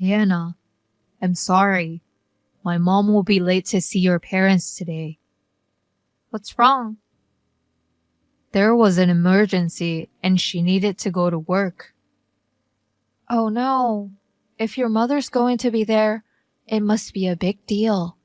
Hannah, I'm sorry. My mom will be late to see your parents today. What's wrong? There was an emergency and she needed to go to work. Oh no. If your mother's going to be there, it must be a big deal.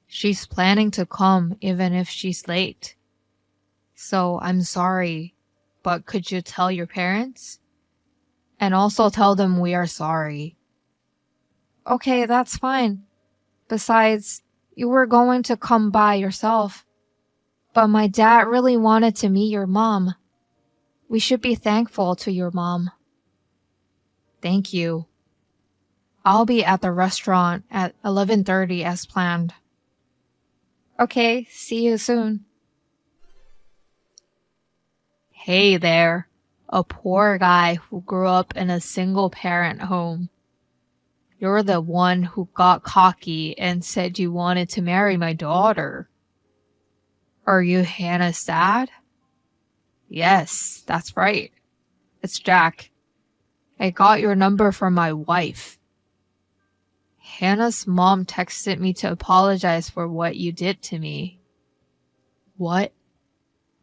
She's planning to come even if she's late. So I'm sorry, but could you tell your parents? And also tell them we are sorry. Okay, that's fine. Besides, you were going to come by yourself. But my dad really wanted to meet your mom. We should be thankful to your mom. Thank you. I'll be at the restaurant at 11:30 as planned. Okay, see you soon. Hey there, a poor guy who grew up in a single-parent home. You're the one who got cocky and said you wanted to marry my daughter. Are you Hannah's dad? Yes, that's right. It's Jack. I got your number from my wife. Hannah's mom texted me to apologize for what you did to me. What?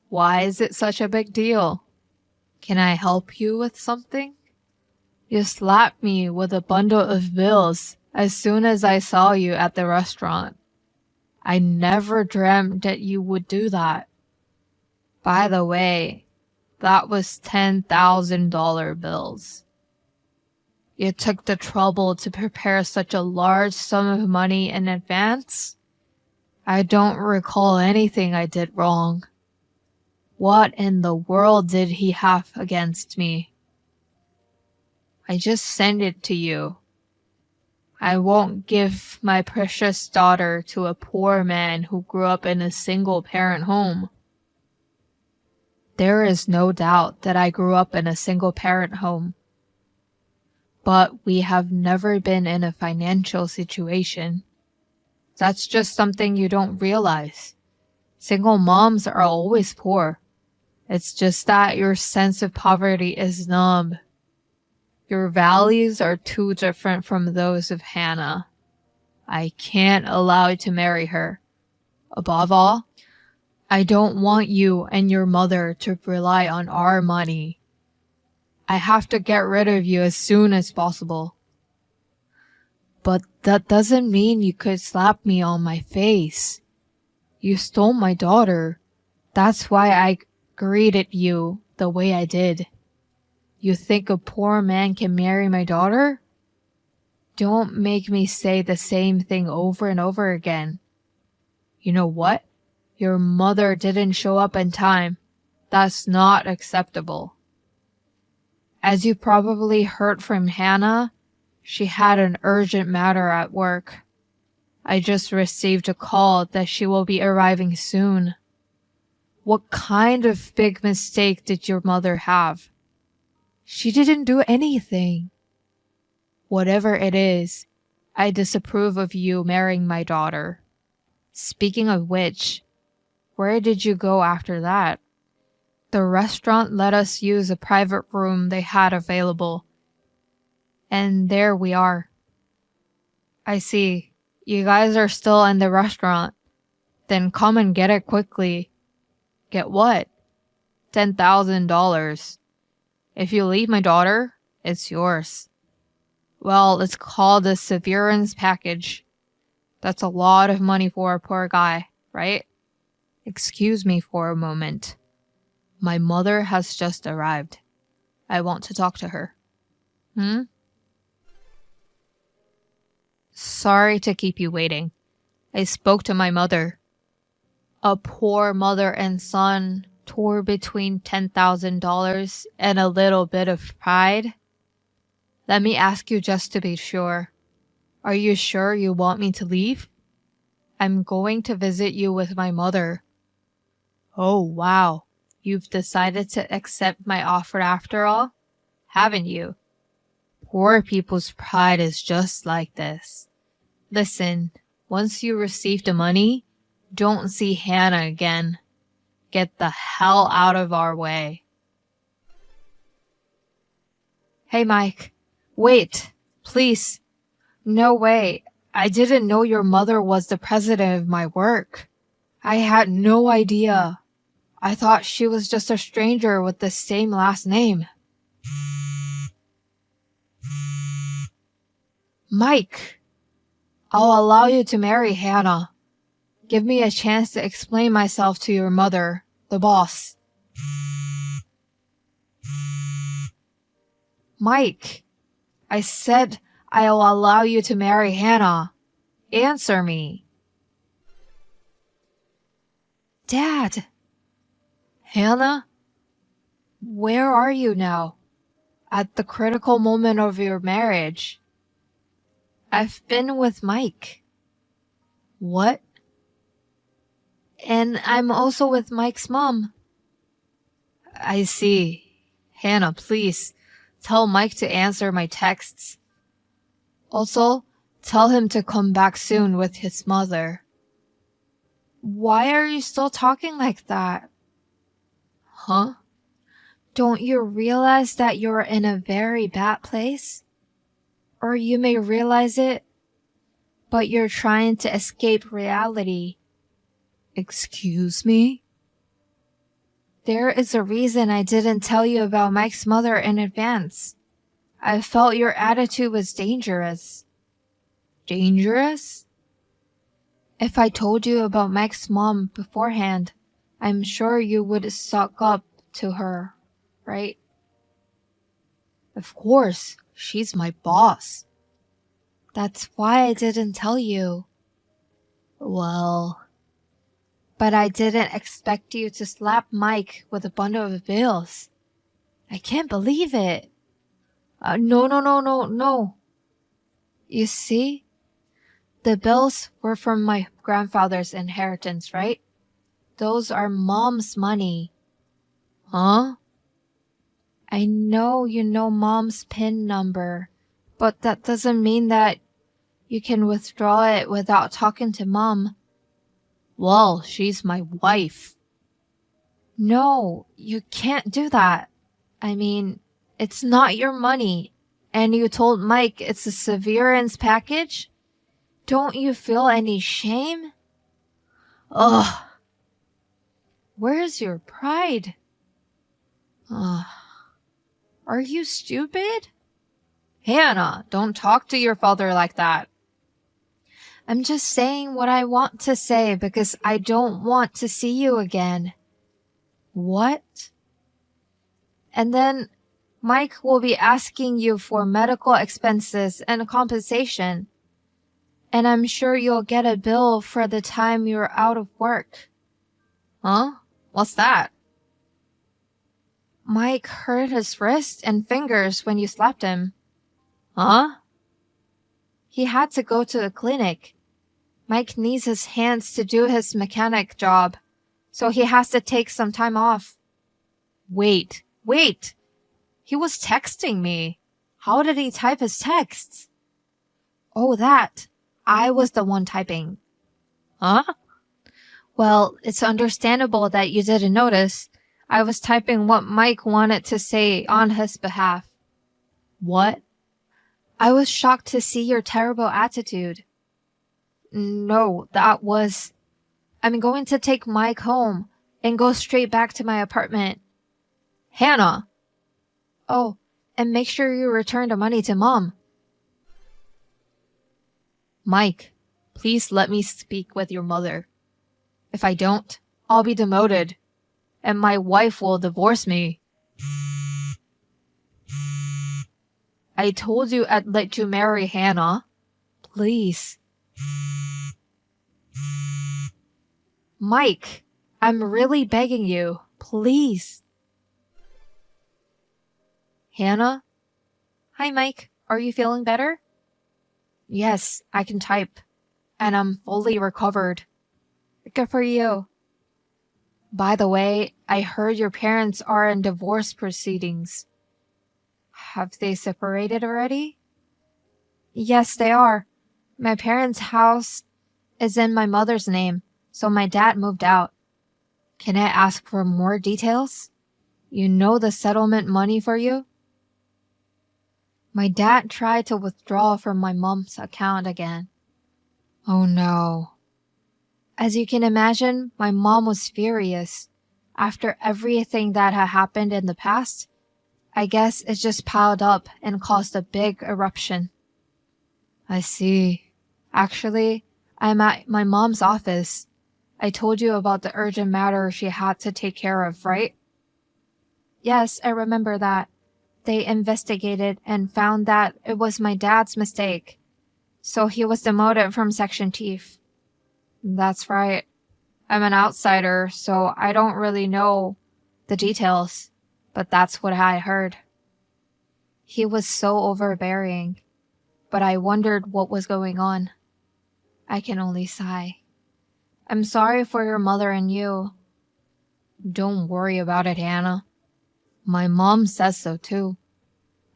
Why is it such a big deal? Can I help you with something? You slapped me with a bundle of bills as soon as I saw you at the restaurant. I never dreamt that you would do that. By the way, that was $10,000 bills. You took the trouble to prepare such a large sum of money in advance? I don't recall anything I did wrong. What in the world did he have against me? I just sent it to you. I won't give my precious daughter to a poor man who grew up in a single-parent home. There is no doubt that I grew up in a single-parent home. But we have never been in a financial situation. That's just something you don't realize. Single moms are always poor. It's just that your sense of poverty is numb. Your values are too different from those of Hannah. I can't allow you to marry her. Above all, I don't want you and your mother to rely on our money. I have to get rid of you as soon as possible. But that doesn't mean you could slap me on my face. You stole my daughter. That's why I greeted you the way I did. You think a poor man can marry my daughter? Don't make me say the same thing over and over again. You know what? Your mother didn't show up in time. That's not acceptable. As you probably heard from Hannah, she had an urgent matter at work. I just received a call that she will be arriving soon. What kind of big mistake did your mother have? She didn't do anything. Whatever it is, I disapprove of you marrying my daughter. Speaking of which, where did you go after that? The restaurant let us use a private room they had available. And there we are. I see. You guys are still in the restaurant. Then come and get it quickly. Get what? $10,000. If you leave my daughter, it's yours. Well, it's called a severance package. That's a lot of money for a poor guy, right? Excuse me for a moment. My mother has just arrived. I want to talk to her. Sorry to keep you waiting. I spoke to my mother. A poor mother and son tore between $10,000 and a little bit of pride. Let me ask you just to be sure. Are you sure you want me to leave? I'm going to visit you with my mother. Oh, wow. You've decided to accept my offer after all, haven't you? Poor people's pride is just like this. Listen, once you receive the money, don't see Hannah again. Get the hell out of our way. Hey, Mike. Wait. please. No way. I didn't know your mother was the president of my work. I had no idea. I thought she was just a stranger with the same last name. Mike, I'll allow you to marry Hannah. Give me a chance to explain myself to your mother, the boss. Mike, I said I'll allow you to marry Hannah. Answer me. Dad. Hannah? Where are you now? At the critical moment of your marriage. I've been with Mike. What? And I'm also with Mike's mom. I see. Hannah, please, tell Mike to answer my texts. Also, tell him to come back soon with his mother. Why are you still talking like that? Huh? Don't you realize that you're in a very bad place? Or you may realize it, but you're trying to escape reality. Excuse me? There is a reason I didn't tell you about Mike's mother in advance. I felt your attitude was dangerous. Dangerous? If I told you about Mike's mom beforehand, I'm sure you would suck up to her, right? Of course, she's my boss. That's why I didn't tell you. Well, but I didn't expect you to slap Mike with a bundle of bills. I can't believe it. No. You see? The bills were from my grandfather's inheritance, right? Those are Mom's money. Huh? I know you know Mom's PIN number, but that doesn't mean that you can withdraw it without talking to Mom. Well, she's my wife. No, you can't do that. I mean, it's not your money, and you told Mike it's a severance package? Don't you feel any shame? Ugh. Where's your pride? Ugh. Are you stupid? Hannah, don't talk to your father like that. I'm just saying what I want to say because I don't want to see you again. What? And then Mike will be asking you for medical expenses and compensation. And I'm sure you'll get a bill for the time you're out of work. Huh? What's that? Mike hurt his wrist and fingers when you slapped him. Huh? He had to go to the clinic. Mike needs his hands to do his mechanic job, so he has to take some time off. Wait. He was texting me. How did he type his texts? Oh, that. I was the one typing. Huh? Well, it's understandable that you didn't notice. I was typing what Mike wanted to say on his behalf. What? I was shocked to see your terrible attitude. No, I'm going to take Mike home and go straight back to my apartment. Hannah! Oh, and make sure you return the money to Mom. Mike, please let me speak with your mother. If I don't, I'll be demoted, and my wife will divorce me. I told you I'd let you marry Hannah. Please. Mike, I'm really begging you. Please. Hannah? Hi, Mike. Are you feeling better? Yes, I can type. And I'm fully recovered. Good for you. By the way, I heard your parents are in divorce proceedings. Have they separated already? Yes, they are. My parents' house is in my mother's name, so my dad moved out. Can I ask for more details? You know the settlement money for you? My dad tried to withdraw from my mom's account again. Oh no. As you can imagine, my mom was furious. After everything that had happened in the past, I guess it just piled up and caused a big eruption. I see. Actually, I'm at my mom's office. I told you about the urgent matter she had to take care of, right? Yes, I remember that. They investigated and found that it was my dad's mistake. So he was demoted from section chief. That's right. I'm an outsider, so I don't really know the details, but that's what I heard. He was so overbearing, but I wondered what was going on. I can only sigh. I'm sorry for your mother and you. Don't worry about it, Hannah. My mom says so too.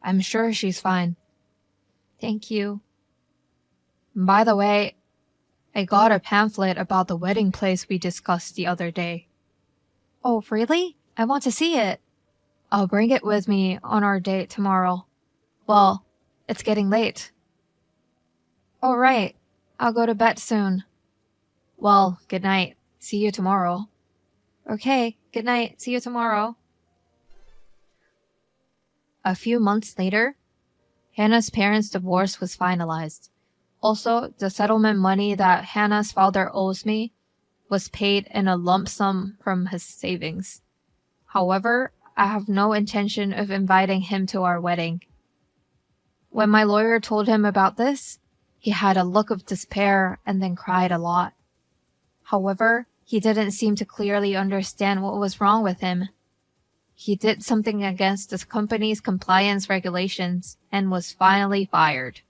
I'm sure she's fine. Thank you. By the way, I got a pamphlet about the wedding place we discussed the other day. Oh, really? I want to see it. I'll bring it with me on our date tomorrow. Well, it's getting late. All right. I'll go to bed soon. Well, good night. See you tomorrow. Okay, good night. See you tomorrow. A few months later, Hannah's parents' divorce was finalized. Also, the settlement money that Hannah's father owes me was paid in a lump sum from his savings. However, I have no intention of inviting him to our wedding. When my lawyer told him about this, he had a look of despair and then cried a lot. However, he didn't seem to clearly understand what was wrong with him. He did something against the company's compliance regulations and was finally fired.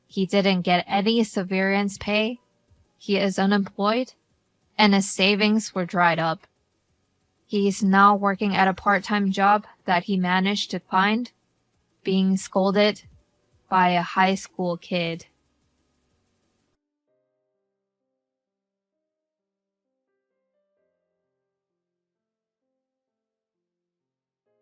He didn't get any severance pay, he is unemployed, and his savings were dried up. He is now working at a part-time job that he managed to find, being scolded by a high school kid.